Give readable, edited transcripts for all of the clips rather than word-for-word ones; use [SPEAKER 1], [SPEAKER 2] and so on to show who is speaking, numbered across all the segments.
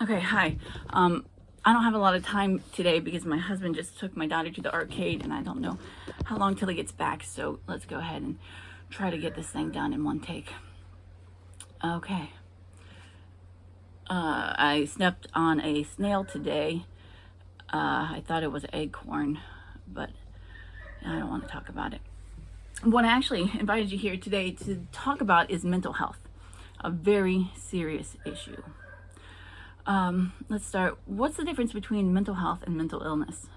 [SPEAKER 1] Okay, hi. I don't have a lot of time today because my husband just took my daughter to the arcade and I don't know how long till he gets back. So let's go ahead and try to get this thing done in one take. Okay. I stepped on a snail today. I thought it was an acorn, but I don't want to talk about it. What I actually invited you here today to talk about is mental health, a very serious issue. Let's start. What's the difference between mental health and mental illness?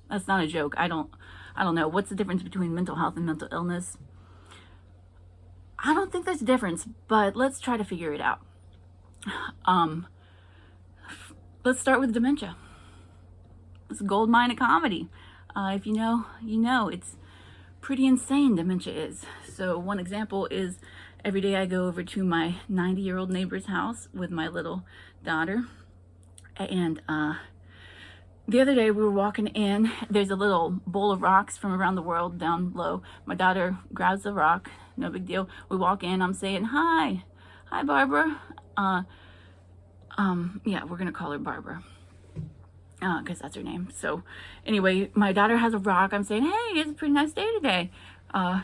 [SPEAKER 1] That's not a joke. I don't know. What's the difference between mental health and mental illness? I don't think there's a difference, but let's try to figure it out. Let's start with dementia. It's a gold mine of comedy. If you know, you know. It's pretty insane, dementia is. So one example is every day I go over to my 90-year-old neighbor's house with my little daughter. And the other day we were walking in. There's a little bowl of rocks from around the world down low. My daughter grabs the rock. No big deal. We walk in. I'm saying, hi Barbara. Yeah, we're gonna call her Barbara because that's her name. So anyway, my daughter has a rock. I'm saying, hey, it's a pretty nice day today.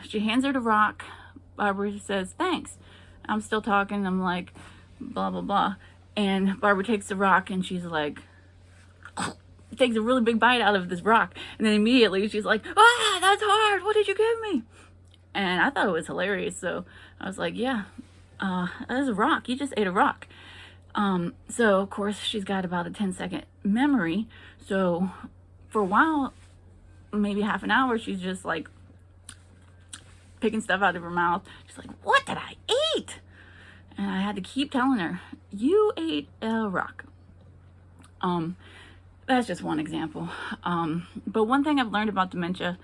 [SPEAKER 1] She hands her the rock. Barbara says, thanks. I'm still talking. I'm like, blah, blah, blah. And Barbara takes the rock and she's like, takes a really big bite out of this rock. And then immediately she's like, ah, that's hard. What did you give me? And I thought it was hilarious. So I was like, yeah, that's a rock. You just ate a rock. So of course she's got about a 10-second memory. So for a while, maybe half an hour, she's just like picking stuff out of her mouth. She's like, what did I eat? And I had to keep telling her, you ate a rock. That's just one example. But one thing I've learned about dementia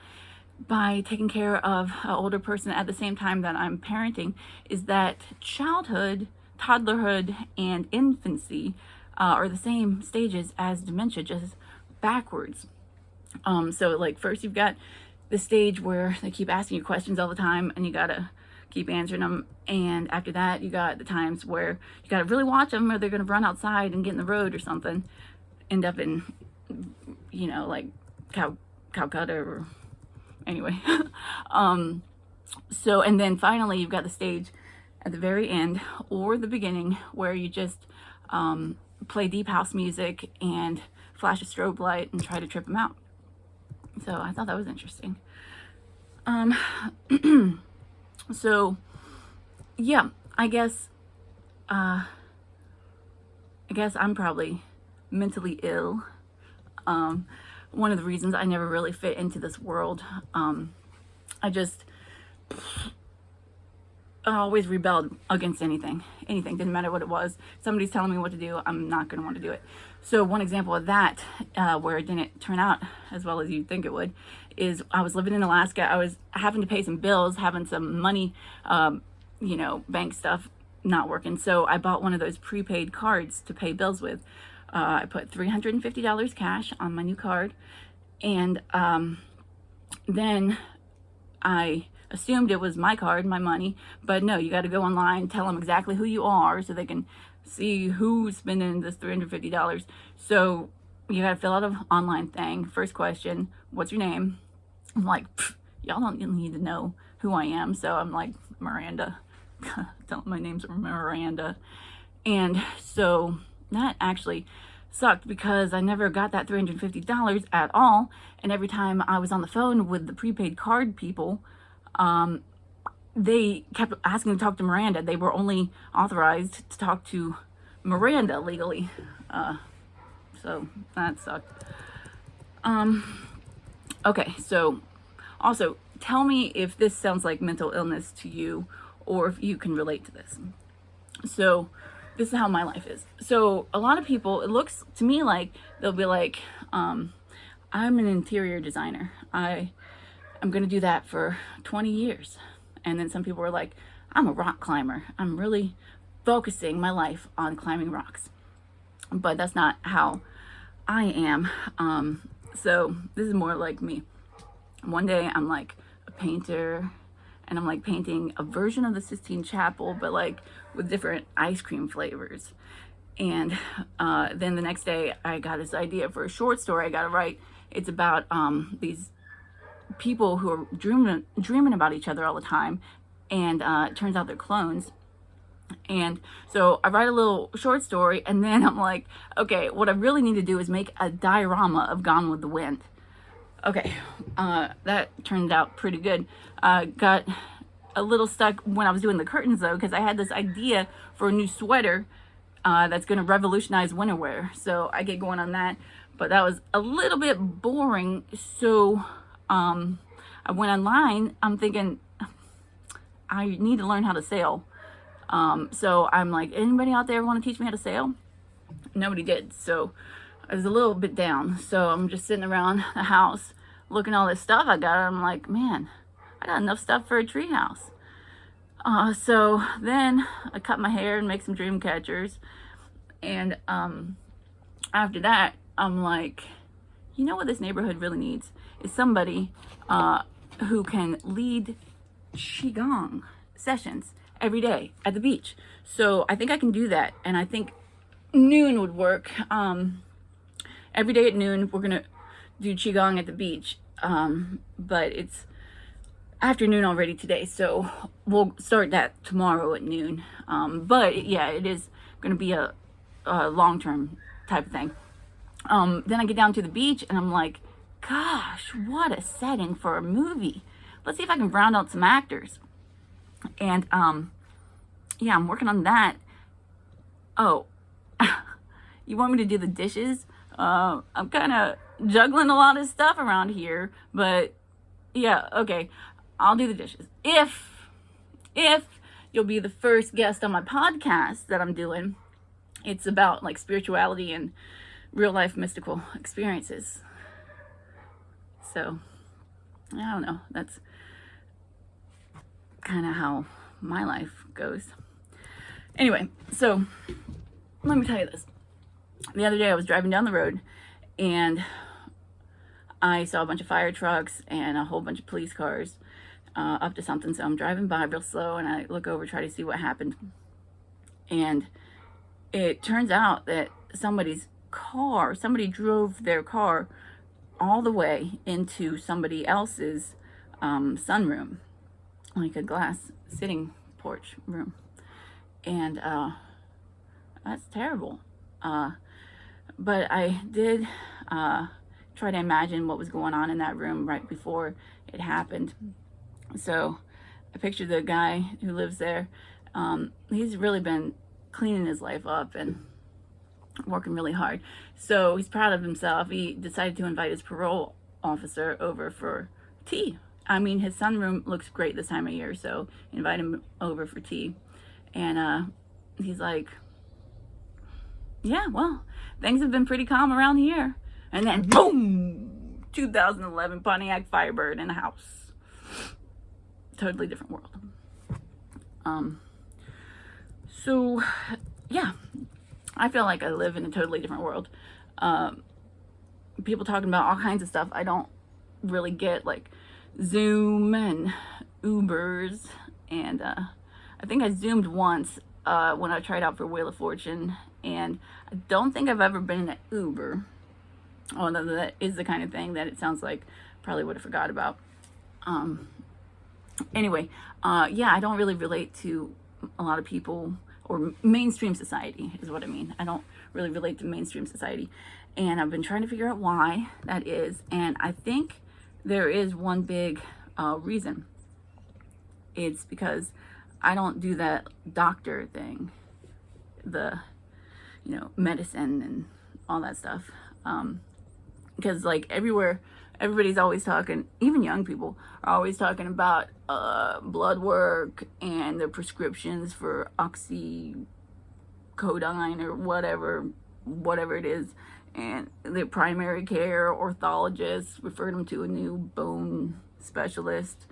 [SPEAKER 1] by taking care of an older person at the same time that I'm parenting is that childhood, toddlerhood, and infancy are the same stages as dementia, just backwards. So like first you've got the stage where they keep asking you questions all the time and you gotta keep answering them. And after that, you got the times where you gotta really watch them or they're gonna run outside and get in the road or something. End up in, you know, like Calcutta or anyway. So, and then finally you've got the stage at the very end or the beginning where you just play deep house music and flash a strobe light and try to trip them out. So I thought that was interesting. So yeah, I guess I'm probably mentally ill. One of the reasons I never really fit into this world. I always rebelled against anything, didn't matter what it was. Somebody's telling me what to do, I'm not going to want to do it. So one example of that, where it didn't turn out as well as you'd think it would, is I was living in Alaska. I was having to pay some bills, having some money, bank stuff not working. So I bought one of those prepaid cards to pay bills with. I put $350 cash on my new card, and then I assumed it was my card, my money, but no, you got to go online, tell them exactly who you are so they can see who's spending this $350. So you got to fill out an online thing. First question, what's your name? I'm like, y'all don't need to know who I am. So I'm like, Miranda. Tell them my name's Miranda. And so that actually sucked because I never got that $350 at all. And every time I was on the phone with the prepaid card people, they kept asking to talk to Miranda. They were only authorized to talk to Miranda legally. So that sucked. Okay, so also tell me if this sounds like mental illness to you or if you can relate to this. So this is how my life is. So a lot of people, it looks to me like they'll be like, I'm an interior designer. I'm going to do that for 20 years. And then some people are like, I'm a rock climber. I'm really focusing my life on climbing rocks. But that's not how I am. So this is more like me. One day I'm like a painter, and I'm like painting a version of the Sistine Chapel, but like with different ice cream flavors. And then the next day I got this idea for a short story I gotta write. It's about these people who are dreaming about each other all the time, and it turns out they're clones. And so I write a little short story, and then I'm like, okay, what I really need to do is make a diorama of Gone with the Wind. Okay, that turned out pretty good. Got a little stuck when I was doing the curtains though, because I had this idea for a new sweater that's going to revolutionize winter wear. So I get going on that, but that was a little bit boring. So I went online. I'm thinking I need to learn how to sail. So I'm like, anybody out there want to teach me how to sail? Nobody did. So I was a little bit down. So I'm just sitting around the house looking at all this stuff I got. I'm like, man, I got enough stuff for a tree house. So then I cut my hair and make some dream catchers. And after that, I'm like, you know what this neighborhood really needs is somebody who can lead Qigong sessions every day at the beach. So I think I can do that. And I think noon would work. Every day at noon, we're going to do Qigong at the beach. But it's afternoon already today. So we'll start that tomorrow at noon. But yeah, it is going to be a long-term type of thing. Then I get down to the beach and I'm like, gosh, what a setting for a movie. Let's see if I can round out some actors. And yeah, I'm working on that. Oh, you want me to do the dishes? I'm kind of juggling a lot of stuff around here, but yeah, okay, I'll do the dishes. If you'll be the first guest on my podcast that I'm doing, it's about like spirituality and real life mystical experiences. So I don't know, that's kind of how my life goes. Anyway, so let me tell you this. The other day I was driving down the road and I saw a bunch of fire trucks and a whole bunch of police cars up to something. So I'm driving by real slow and I look over, try to see what happened. And it turns out that somebody drove their car all the way into somebody else's sunroom, like a glass sitting porch room. And that's terrible. But I did try to imagine what was going on in that room right before it happened. So I pictured the guy who lives there. He's really been cleaning his life up and working really hard. So he's proud of himself. He decided to invite his parole officer over for tea. I mean, his sunroom looks great this time of year, so invite him over for tea. And he's like, yeah, well, things have been pretty calm around here. And then boom, 2011 Pontiac Firebird in the house. Totally different world. So yeah, I feel like I live in a totally different world. People talking about all kinds of stuff I don't really get, like Zoom and Ubers. And I think I Zoomed once when I tried out for Wheel of Fortune. And I don't think I've ever been in an Uber. Although that is the kind of thing that it sounds like probably would have forgot about. Anyway, yeah, I don't really relate to a lot of people, or mainstream society is what I mean. I don't really relate to mainstream society. And I've been trying to figure out why that is. And I think there is one big reason. It's because I don't do that doctor thing. The, medicine and all that stuff. Because like everywhere, everybody's always talking, even young people are always talking about blood work and their prescriptions for oxycodone or whatever it is. And the primary care orthologist referred them to a new bone specialist.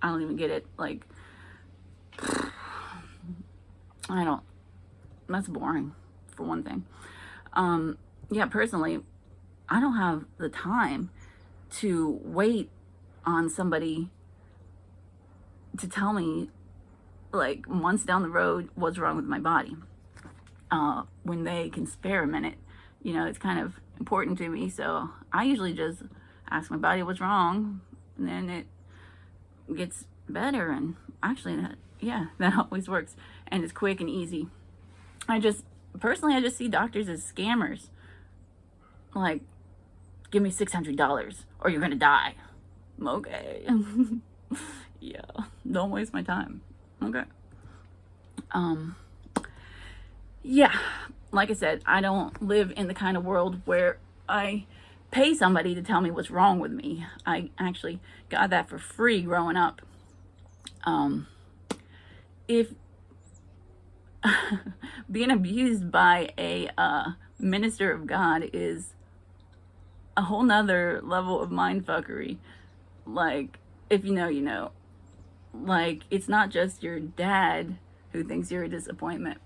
[SPEAKER 1] I don't even get it. Like, that's boring for one thing. Yeah, personally, I don't have the time to wait on somebody to tell me, like, months down the road what's wrong with my body. When they can spare a minute, you know, it's kind of important to me. So I usually just ask my body what's wrong, and then it gets better. And actually, that always works, and it's quick and easy. I just see doctors as scammers. Like, give me $600 or you're gonna die. Okay. Yeah, don't waste my time. Okay. Yeah, like I said, I don't live in the kind of world where I pay somebody to tell me what's wrong with me. I actually got that for free growing up. If being abused by a minister of God is a whole nother level of mindfuckery. Like, if you know, you know. Like, it's not just your dad who thinks you're a disappointment.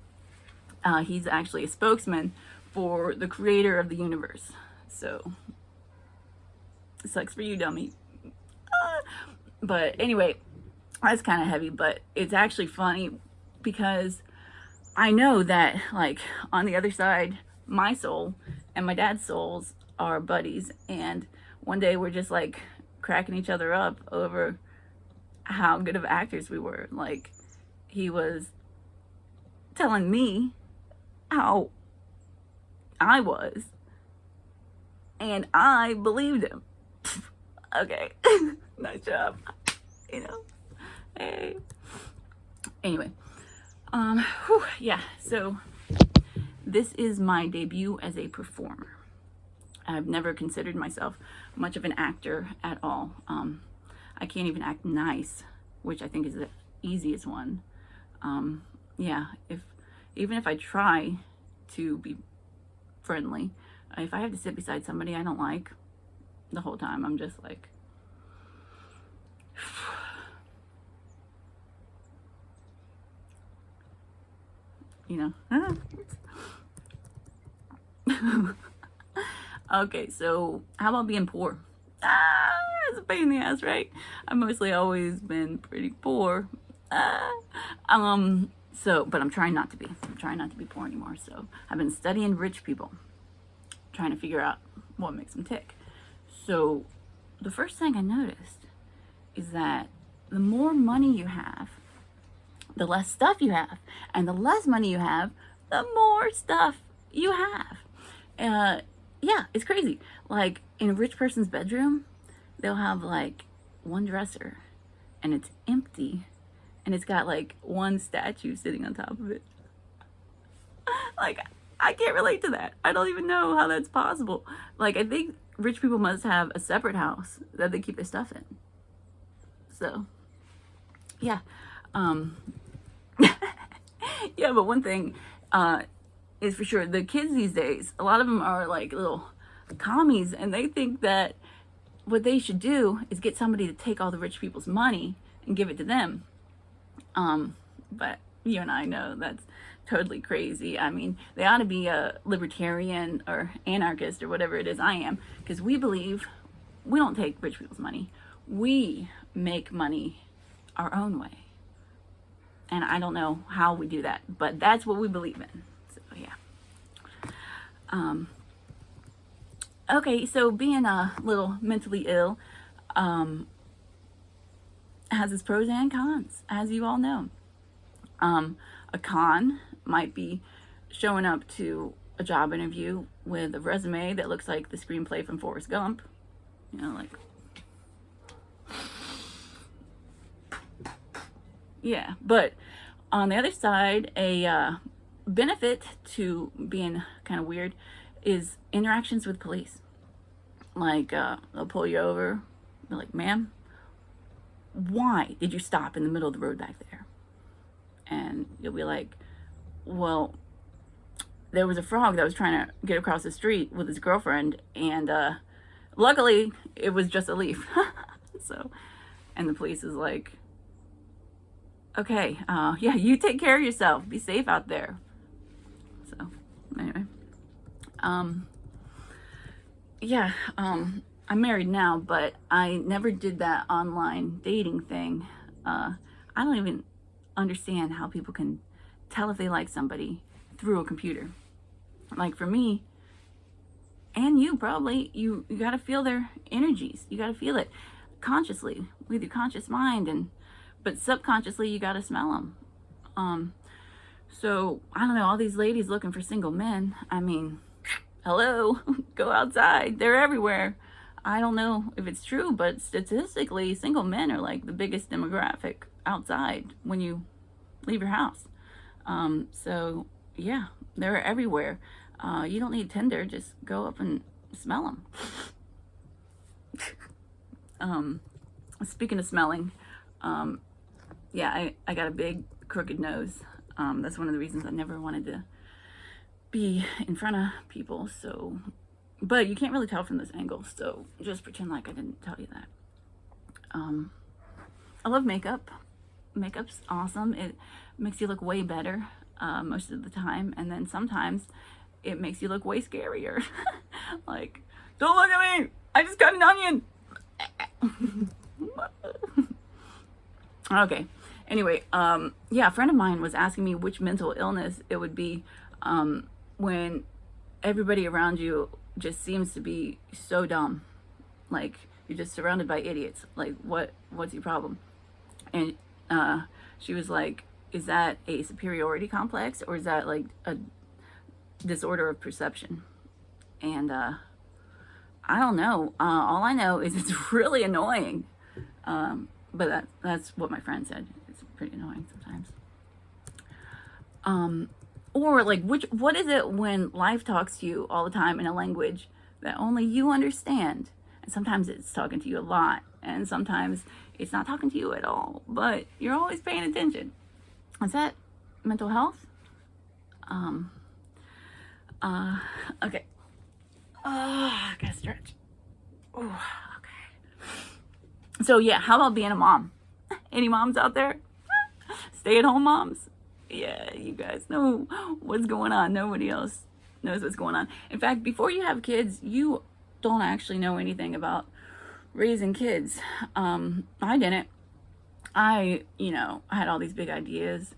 [SPEAKER 1] He's actually a spokesman for the creator of the universe. So, it sucks for you, dummy. But anyway, that's kind of heavy, but it's actually funny because I know that, like, on the other side, my soul and my dad's souls are buddies, and one day we're just, like, cracking each other up over how good of actors we were. Like, he was telling me how I was, and I believed him. Okay. Nice job. You know. Hey. Anyway. Yeah, so this is my debut as a performer. I've never considered myself much of an actor at all. I can't even act nice, which I think is the easiest one. Yeah, even if I try to be friendly, if I have to sit beside somebody I don't like the whole time, I'm just like, you know. Okay, so how about being poor? It's a pain in the ass, right? I've mostly always been pretty poor. But I'm trying not to be. I'm trying not to be poor anymore. So I've been studying rich people, trying to figure out what makes them tick. So the first thing I noticed is that the more money you have, the less stuff you have. And the less money you have, the more stuff you have. Yeah, it's crazy. Like, in a rich person's bedroom, they'll have, like, one dresser, and it's empty, and it's got, like, one statue sitting on top of it. Like, I can't relate to that. I don't even know how that's possible. Like, I think rich people must have a separate house that they keep their stuff in. So, yeah. Yeah, but one thing, is for sure, the kids these days, a lot of them are like little commies, and they think that what they should do is get somebody to take all the rich people's money and give it to them. But you and I know that's totally crazy. I mean, they ought to be a libertarian or anarchist or whatever it is I am, because we believe we don't take rich people's money. We make money our own way. And I don't know how we do that, but that's what we believe in. So, yeah. Okay, so being a little mentally ill has its pros and cons, as you all know. A con might be showing up to a job interview with a resume that looks like the screenplay from Forrest Gump. You know, like... Yeah, but on the other side, a benefit to being kind of weird is interactions with police. Like, they'll pull you over, they're like, ma'am, why did you stop in the middle of the road back there? And you'll be like, well, there was a frog that was trying to get across the street with his girlfriend, and luckily it was just a leaf. So, and the police is like, okay, yeah, you take care of yourself. Be safe out there. So, anyway. Yeah, I'm married now, but I never did that online dating thing. I don't even understand how people can tell if they like somebody through a computer. Like for me, and you probably, you got to feel their energies. You got to feel it consciously with your conscious mind, but subconsciously you got to smell them. So I don't know, all these ladies looking for single men. I mean, hello, go outside. They're everywhere. I don't know if it's true, but statistically, single men are like the biggest demographic outside when you leave your house. So yeah, they're everywhere. You don't need Tinder. Just go up and smell them. Speaking of smelling, yeah, I got a big crooked nose. That's one of the reasons I never wanted to be in front of people. So, but you can't really tell from this angle. So just pretend like I didn't tell you that. I love makeup. Makeup's awesome. It makes you look way better most of the time, and then sometimes it makes you look way scarier. Like, don't look at me! I just cut an onion! Okay. Anyway, yeah, a friend of mine was asking me which mental illness it would be when everybody around you just seems to be so dumb. Like, you're just surrounded by idiots. Like, what's your problem? And she was like, is that a superiority complex, or is that like a disorder of perception? And I don't know. All I know is it's really annoying. But that's what my friend said. It's pretty annoying sometimes. Or like, what is it when life talks to you all the time in a language that only you understand? And sometimes it's talking to you a lot, and sometimes it's not talking to you at all, but you're always paying attention. Is that mental health? Okay. I gotta stretch. Oh, okay. So yeah, how about being a mom? Any moms out there? Stay-at-home moms? Yeah, you guys know what's going on. Nobody else knows what's going on. In fact, before you have kids, you don't actually know anything about raising kids. I didn't. I had all these big ideas.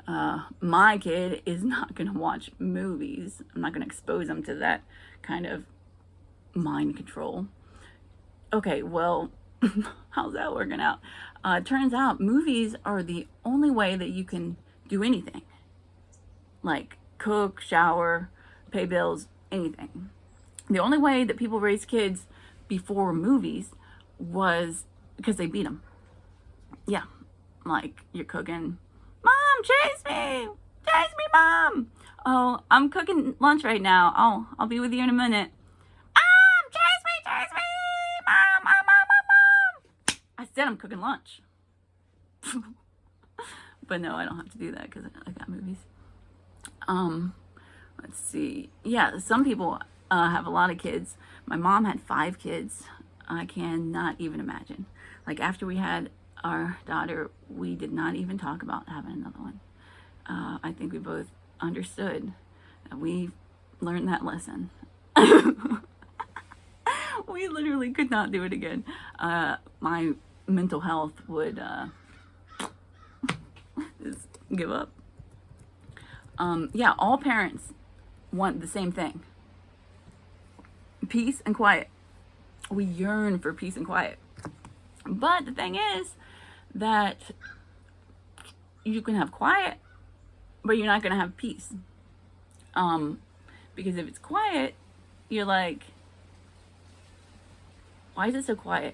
[SPEAKER 1] My kid is not going to watch movies. I'm not going to expose them to that kind of mind control. Okay, well, how's that working out? Turns out movies are the only way that you can do anything. Like cook, shower, pay bills, anything. The only way that people raised kids before movies was because they beat them. Yeah, like you're cooking, Mom, chase me, Mom. Oh, I'm cooking lunch right now. I'll be with you in a minute. Mom, chase me, Mom. I said I'm cooking lunch. But no, I don't have to do that because I got movies. Let's see. Yeah, some people have a lot of kids. My mom had 5 kids. I cannot even imagine. Like after we had our daughter, we did not even talk about having another one. I think we both understood that we learned that lesson. We literally could not do it again. My mental health would just give up. Yeah, all parents want the same thing. Peace and quiet. We yearn for peace and quiet. But the thing is that you can have quiet, but you're not going to have peace. Because if it's quiet, you're like, why is it so quiet?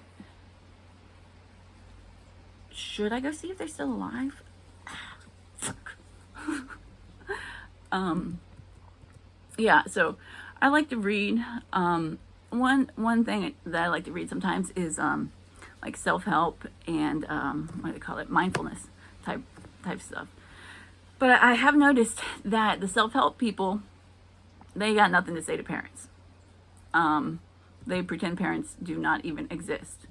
[SPEAKER 1] Should I go see if they're still alive? Yeah, so I like to read. One thing that I like to read sometimes is like self-help and what do they call it, mindfulness type stuff. But I have noticed that the self-help people, they got nothing to say to parents. They pretend parents do not even exist.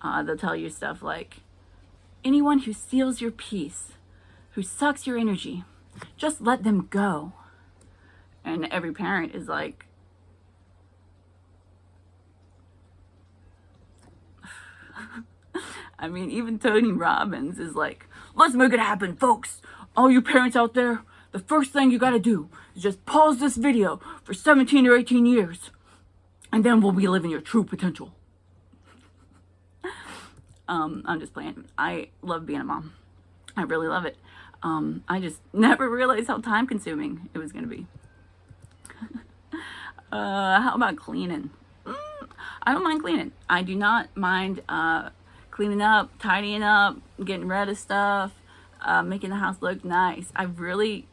[SPEAKER 1] They'll tell you stuff like, anyone who steals your peace, who sucks your energy, just let them go. And every parent is like, I mean, even Tony Robbins is like, Let's make it happen, folks. All you parents out there, the first thing you gotta do is just pause this video for 17 or 18 years, and then we'll be living your true potential. I'm just playing. I love being a mom. I really love it. I just never realized how time consuming it was gonna be. How about cleaning? I don't mind cleaning. I do not mind cleaning up, tidying up, getting rid of stuff, making the house look nice. I really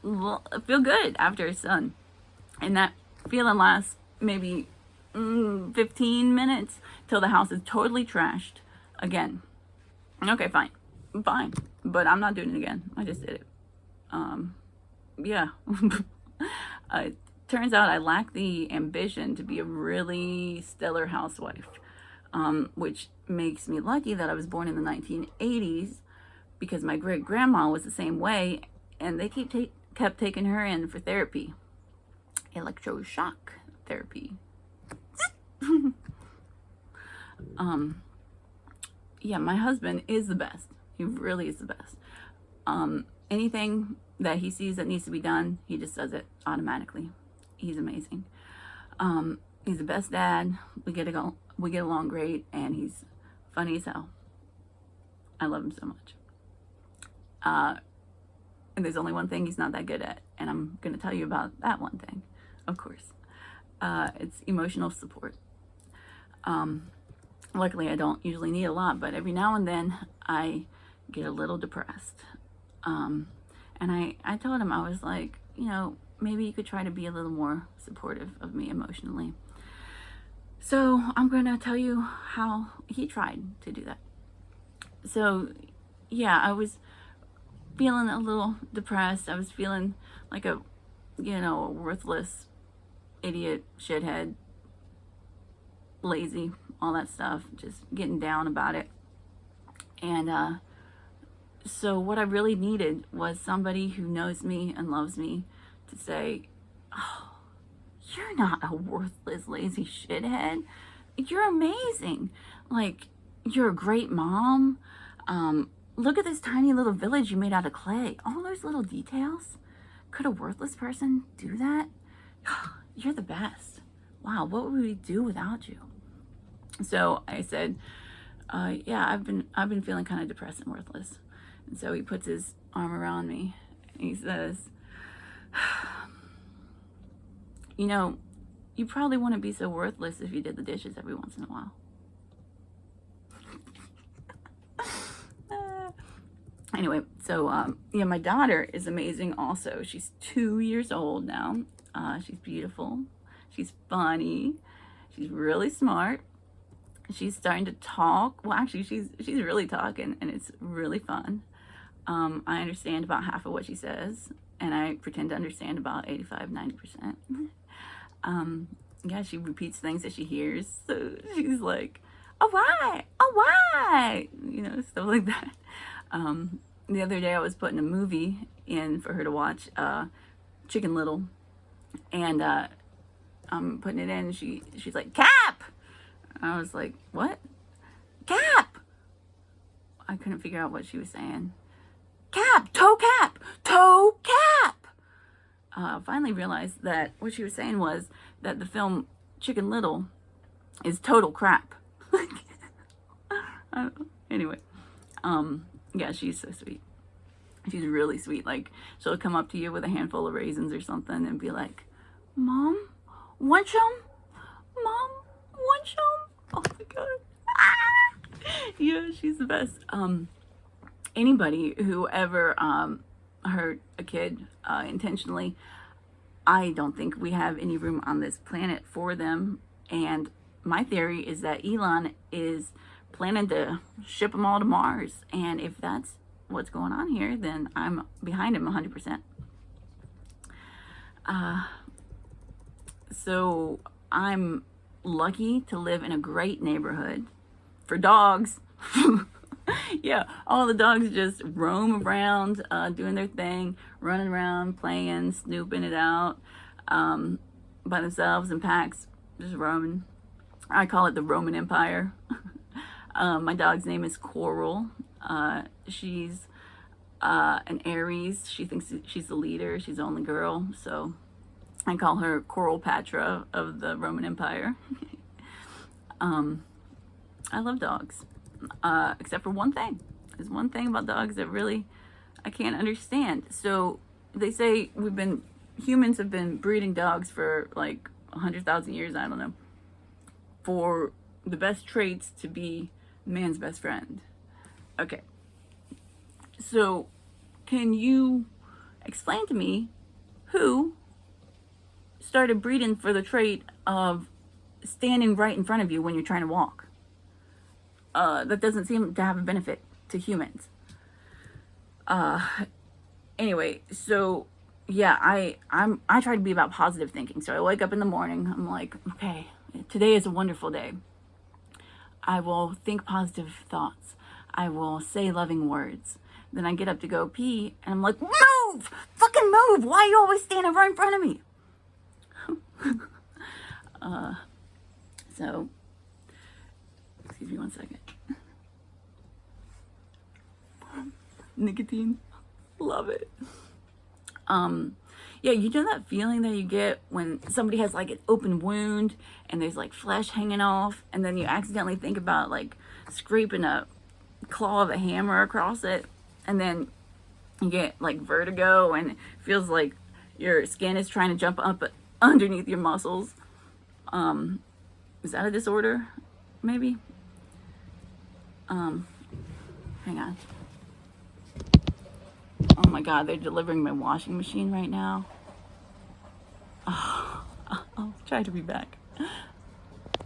[SPEAKER 1] feel good after it's done. And that feeling lasts maybe 15 minutes till the house is totally trashed again. Okay, fine. But I'm not doing it again. I just did it. Yeah. It turns out I lack the ambition to be a really stellar housewife, which makes me lucky that I was born in the 1980s, because my great grandma was the same way, and they kept taking her in for therapy, electroshock therapy. Yeah, my husband is the best. He really is the best. Anything that he sees that needs to be done, he just does it automatically. He's amazing. He's the best dad. We get along great, and he's funny as hell. I love him so much. And there's only one thing he's not that good at, and I'm going to tell you about that one thing, of course. It's emotional support. Luckily, I don't usually need a lot, but every now and then I get a little depressed. And I told him, I was like, maybe you could try to be a little more supportive of me emotionally. So I'm going to tell you how he tried to do that. So yeah, I was feeling a little depressed. I was feeling like a worthless idiot, shithead, lazy, all that stuff, just getting down about it. And so what I really needed was somebody who knows me and loves me to say, oh, you're not a worthless, lazy shithead. You're amazing. Like, you're a great mom. Look at this tiny little village you made out of clay. All those little details. Could a worthless person do that? You're the best. Wow, what would we do without you? So I said, yeah, I've been feeling kind of depressed and worthless. And so he puts his arm around me and he says, you probably wouldn't be so worthless if you did the dishes every once in a while. Anyway, so yeah, my daughter is amazing also. She's 2 years old now. She's beautiful. She's funny. She's really smart. She's starting to talk. Well, actually, she's really talking, and it's really fun. I understand about half of what she says, and I pretend to understand about 85-90%. Yeah, she repeats things that she hears. So she's like, "Oh why? Oh why?" Stuff like that. The other day I was putting a movie in for her to watch, Chicken Little, and I'm putting it in. And she's like, "Cap!" I was like, "What? Cap?" I couldn't figure out what she was saying. Cap, toe cap, toe cap. Finally realized that what she was saying was that the film Chicken Little is total crap. Anyway, yeah, she's so sweet. She's really sweet. Like, she'll come up to you with a handful of raisins or something and be like, "Mom, want some? Mom, want some?" Oh my god. Ah! Yeah, she's the best. Anybody who ever hurt a kid intentionally, I don't think we have any room on this planet for them. And my theory is that Elon is planning to ship them all to Mars. And if that's what's going on here, then I'm behind him 100%. So I'm lucky to live in a great neighborhood for dogs. Yeah, all the dogs just roam around, doing their thing, running around, playing, snooping it out, by themselves in packs, just roaming. I call it the Roman Empire. My dog's name is Coral. She's An Aries. She thinks she's the leader. She's the only girl. So I call her Cleopatra of the Roman Empire. I love dogs. Except for one thing. There's one thing about dogs that really I can't understand. So they say humans have been breeding dogs for like 100,000 years, I don't know, for the best traits to be man's best friend. Okay. So can you explain to me who started breeding for the trait of standing right in front of you when you're trying to walk? That doesn't seem to have a benefit to humans. Anyway, so yeah, I try to be about positive thinking. So I wake up in the morning, I'm like, okay, today is a wonderful day. I will think positive thoughts. I will say loving words. Then I get up to go pee, and I'm like, move! Fucking move! Why are you always standing right in front of me? So, excuse me one second. Nicotine. Love it. Yeah, you know that feeling that you get when somebody has like an open wound and there's like flesh hanging off, and then you accidentally think about like scraping a claw of a hammer across it, and then you get like vertigo and it feels like your skin is trying to jump up underneath your muscles. Is that a disorder? Maybe? Hang on. Oh my God, they're delivering my washing machine right now. Oh, I'll try to be back.